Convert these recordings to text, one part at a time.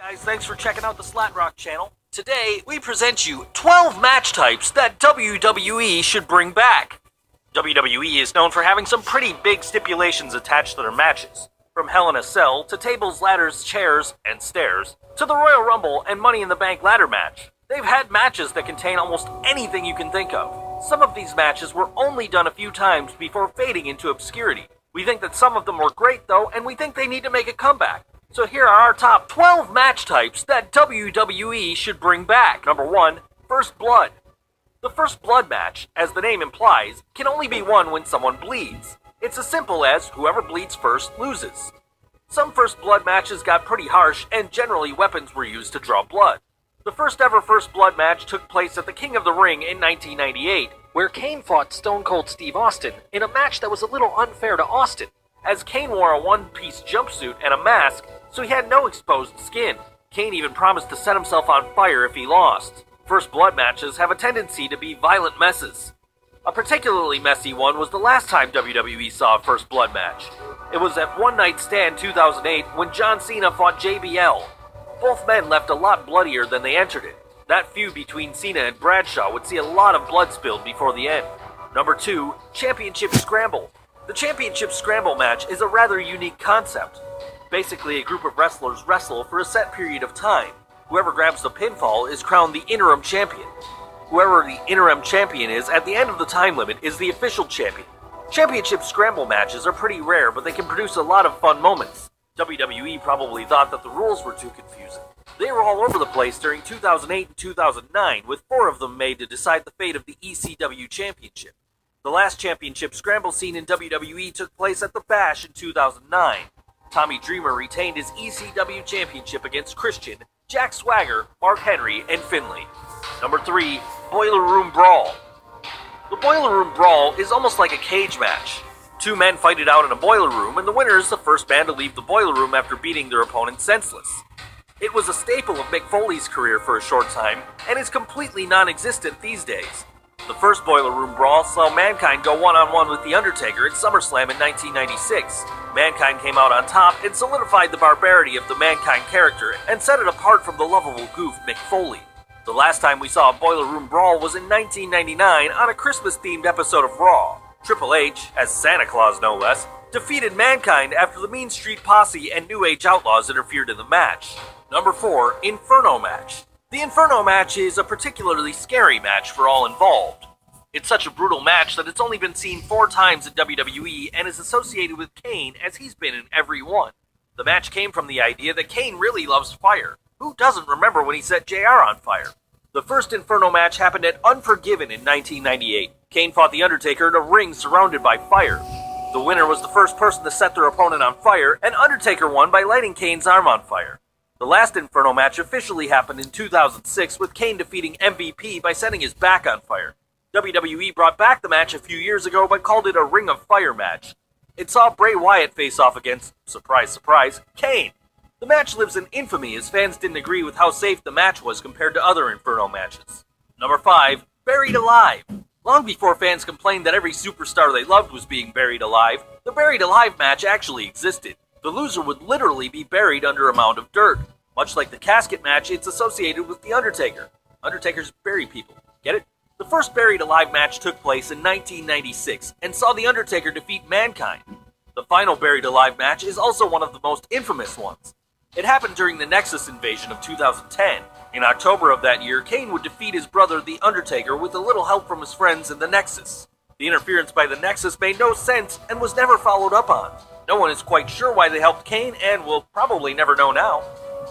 Guys, thanks for checking out the Slat Rock channel. Today, we present you 12 match types that WWE should bring back. WWE is known for having some pretty big stipulations attached to their matches. From Hell in a Cell, to tables, ladders, chairs, and stairs, to the Royal Rumble and Money in the Bank ladder match. They've had matches that contain almost anything you can think of. Some of these matches were only done a few times before fading into obscurity. We think that some of them were great though, and we think they need to make a comeback. So here are our top 12 match types that WWE should bring back. Number 1, First Blood. The First Blood match, as the name implies, can only be won when someone bleeds. It's as simple as whoever bleeds first loses. Some First Blood matches got pretty harsh, and generally weapons were used to draw blood. The first ever First Blood match took place at the King of the Ring in 1998, where Kane fought Stone Cold Steve Austin in a match that was a little unfair to Austin, as Kane wore a one-piece jumpsuit and a mask, so he had no exposed skin. Kane even promised to set himself on fire if he lost. First Blood matches have a tendency to be violent messes. A particularly messy one was the last time WWE saw a First Blood match. It was at One Night Stand 2008 when John Cena fought JBL. Both men left a lot bloodier than they entered it. That feud between Cena and Bradshaw would see a lot of blood spilled before the end. Number 2, Championship Scramble. The Championship Scramble match is a rather unique concept. Basically, a group of wrestlers wrestle for a set period of time. Whoever grabs the pinfall is crowned the interim champion. Whoever the interim champion is at the end of the time limit is the official champion. Championship Scramble matches are pretty rare, but they can produce a lot of fun moments. WWE probably thought that the rules were too confusing. They were all over the place during 2008 and 2009, with 4 of them made to decide the fate of the ECW Championship. The last Championship Scramble scene in WWE took place at the Bash in 2009. Tommy Dreamer retained his ECW Championship against Christian, Jack Swagger, Mark Henry, and Finlay. Number 3, Boiler Room Brawl. The Boiler Room Brawl is almost like a cage match. 2 men fight it out in a boiler room, and the winner is the first man to leave the boiler room after beating their opponent senseless. It was a staple of Mick Foley's career for a short time, and is completely non-existent these days. The first Boiler Room Brawl saw Mankind go one-on-one with The Undertaker at SummerSlam in 1996. Mankind came out on top and solidified the barbarity of the Mankind character and set it apart from the lovable goof Mick Foley. The last time we saw a Boiler Room Brawl was in 1999 on a Christmas-themed episode of Raw. Triple H, as Santa Claus no less, defeated Mankind after the Mean Street Posse and New Age Outlaws interfered in the match. Number 4, Inferno Match. The Inferno match is a particularly scary match for all involved. It's such a brutal match that it's only been seen 4 times in WWE and is associated with Kane as he's been in every one. The match came from the idea that Kane really loves fire. Who doesn't remember when he set JR on fire? The first Inferno match happened at Unforgiven in 1998. Kane fought The Undertaker in a ring surrounded by fire. The winner was the first person to set their opponent on fire, and Undertaker won by lighting Kane's arm on fire. The last Inferno match officially happened in 2006 with Kane defeating MVP by setting his back on fire. WWE brought back the match a few years ago but called it a Ring of Fire match. It saw Bray Wyatt face off against, surprise surprise, Kane. The match lives in infamy as fans didn't agree with how safe the match was compared to other Inferno matches. Number 5, Buried Alive. Long before fans complained that every superstar they loved was being buried alive, the Buried Alive match actually existed. The loser would literally be buried under a mound of dirt. Much like the casket match, it's associated with The Undertaker. Undertakers bury people. Get it? The first Buried Alive match took place in 1996 and saw The Undertaker defeat Mankind. The final Buried Alive match is also one of the most infamous ones. It happened during the Nexus invasion of 2010. In October of that year, Kane would defeat his brother The Undertaker with a little help from his friends in the Nexus. The interference by the Nexus made no sense and was never followed up on. No one is quite sure why they helped Kane and will probably never know now.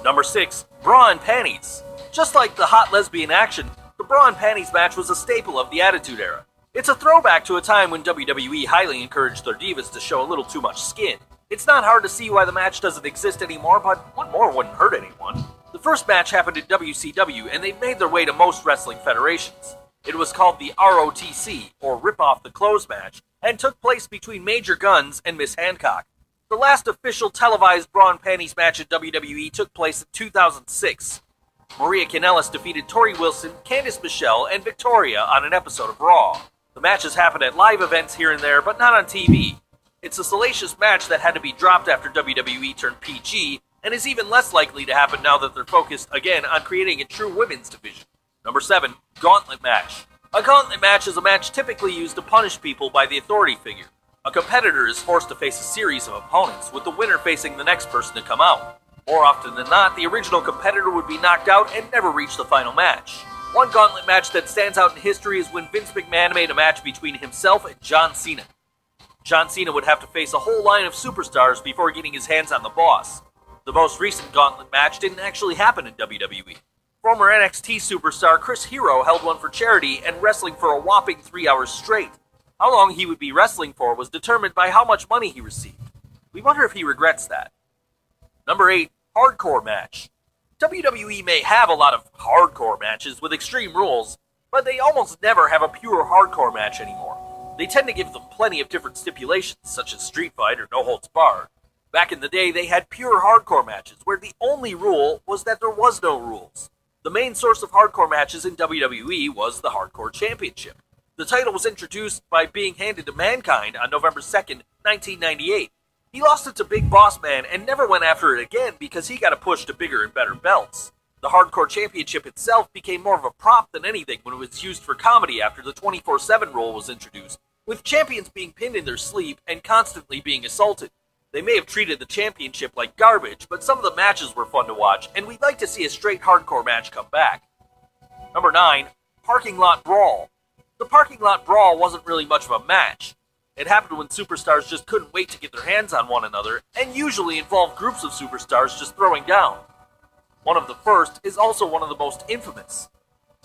Number 6, Bra and Panties. Just like the hot lesbian action, the Bra and Panties match was a staple of the Attitude Era. It's a throwback to a time when WWE highly encouraged their divas to show a little too much skin. It's not hard to see why the match doesn't exist anymore, but one more wouldn't hurt anyone. The first match happened in WCW, and they've made their way to most wrestling federations. It was called the ROTC, or Rip Off the Clothes match, and took place between Major Guns and Miss Hancock. The last official televised Bra and Panties match in WWE took place in 2006. Maria Kanellis defeated Tori Wilson, Candice Michelle, and Victoria on an episode of Raw. The matches happened at live events here and there, but not on TV. It's a salacious match that had to be dropped after WWE turned PG, and is even less likely to happen now that they're focused again on creating a true women's division. Number 7, Gauntlet Match. A gauntlet match is a match typically used to punish people by the authority figure. A competitor is forced to face a series of opponents, with the winner facing the next person to come out. More often than not, the original competitor would be knocked out and never reach the final match. One gauntlet match that stands out in history is when Vince McMahon made a match between himself and John Cena. John Cena would have to face a whole line of superstars before getting his hands on the boss. The most recent gauntlet match didn't actually happen in WWE. Former NXT superstar Chris Hero held one for charity and wrestling for a whopping 3 hours straight. How long he would be wrestling for was determined by how much money he received. We wonder if he regrets that. Number 8, Hardcore Match. WWE may have a lot of hardcore matches with extreme rules, but they almost never have a pure hardcore match anymore. They tend to give them plenty of different stipulations, such as Street Fight or No Holds Barred. Back in the day, they had pure hardcore matches, where the only rule was that there was no rules. The main source of hardcore matches in WWE was the Hardcore Championship. The title was introduced by being handed to Mankind on November 2nd, 1998. He lost it to Big Boss Man and never went after it again because he got a push to bigger and better belts. The Hardcore Championship itself became more of a prop than anything when it was used for comedy after the 24/7 rule was introduced, with champions being pinned in their sleep and constantly being assaulted. They may have treated the championship like garbage, but some of the matches were fun to watch, and we'd like to see a straight hardcore match come back. Number 9, Parking Lot Brawl. The Parking Lot Brawl wasn't really much of a match. It happened when superstars just couldn't wait to get their hands on one another, and usually involved groups of superstars just throwing down. One of the first is also one of the most infamous.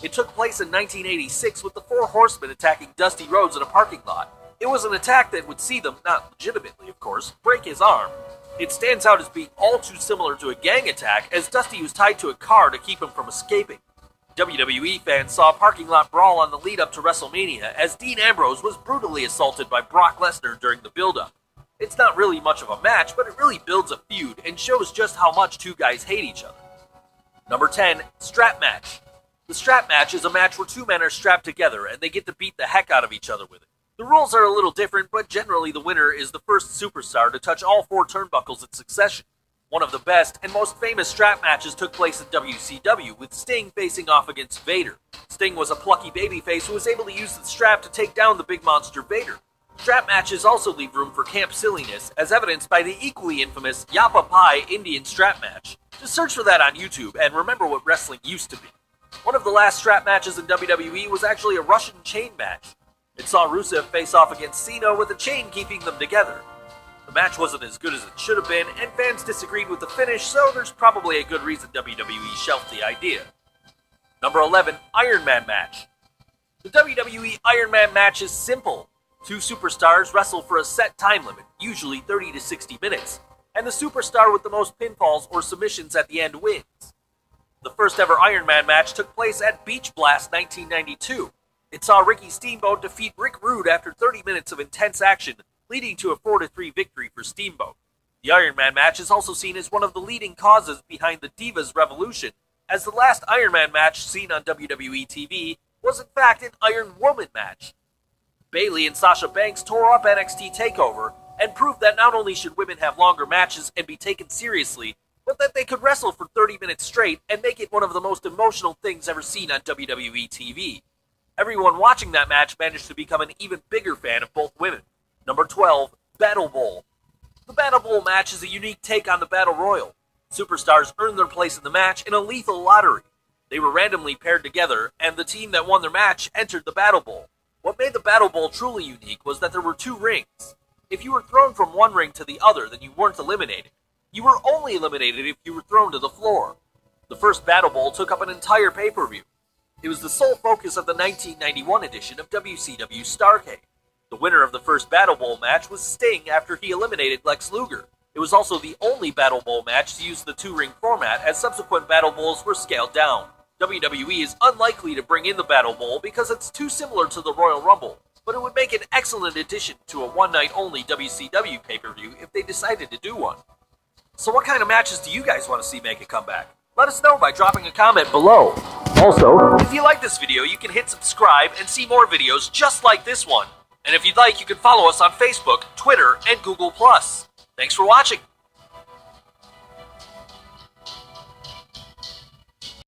It took place in 1986 with the Four Horsemen attacking Dusty Rhodes in a parking lot. It was an attack that would see them, not legitimately of course, break his arm. It stands out as being all too similar to a gang attack, as Dusty was tied to a car to keep him from escaping. WWE fans saw a parking lot brawl on the lead-up to WrestleMania, as Dean Ambrose was brutally assaulted by Brock Lesnar during the build-up. It's not really much of a match, but it really builds a feud and shows just how much two guys hate each other. Number 10, Strap Match. The strap match is a match where two men are strapped together and they get to beat the heck out of each other with it. The rules are a little different, but generally the winner is the first superstar to touch all 4 turnbuckles in succession. One of the best and most famous strap matches took place in WCW, with Sting facing off against Vader. Sting was a plucky babyface who was able to use the strap to take down the big monster Vader. Strap matches also leave room for camp silliness, as evidenced by the equally infamous Yappa Pie Indian strap match. Just search for that on YouTube and remember what wrestling used to be. One of the last strap matches in WWE was actually a Russian chain match. It saw Rusev face off against Cena with a chain keeping them together. The match wasn't as good as it should have been, and fans disagreed with the finish, so there's probably a good reason WWE shelved the idea. Number 11, Iron Man Match. The WWE Iron Man match is simple. 2 superstars wrestle for a set time limit, usually 30 to 60 minutes, and the superstar with the most pinfalls or submissions at the end wins. The first ever Iron Man match took place at Beach Blast 1992. It saw Ricky Steamboat defeat Rick Rude after 30 minutes of intense action, leading to a 4-3 victory for Steamboat. The Iron Man match is also seen as one of the leading causes behind the Divas Revolution, as the last Iron Man match seen on WWE TV was in fact an Iron Woman match. Bayley and Sasha Banks tore up NXT TakeOver and proved that not only should women have longer matches and be taken seriously, but that they could wrestle for 30 minutes straight and make it one of the most emotional things ever seen on WWE TV. Everyone watching that match managed to become an even bigger fan of both women. Number 12, Battle Bowl. The Battle Bowl match is a unique take on the Battle Royal. Superstars earned their place in the match in a lethal lottery. They were randomly paired together, and the team that won their match entered the Battle Bowl. What made the Battle Bowl truly unique was that there were 2 rings. If you were thrown from one ring to the other, then you weren't eliminated. You were only eliminated if you were thrown to the floor. The first Battle Bowl took up an entire pay-per-view. It was the sole focus of the 1991 edition of WCW Starrcade. The winner of the first Battle Bowl match was Sting after he eliminated Lex Luger. It was also the only Battle Bowl match to use the 2-ring format, as subsequent Battle Bowls were scaled down. WWE is unlikely to bring in the Battle Bowl because it's too similar to the Royal Rumble, but it would make an excellent addition to a one-night-only WCW pay-per-view if they decided to do one. So what kind of matches do you guys want to see make a comeback? Let us know by dropping a comment below. Also, if you like this video, you can hit subscribe and see more videos just like this one. And if you'd like, you can follow us on Facebook, Twitter, and Google+. Thanks for watching.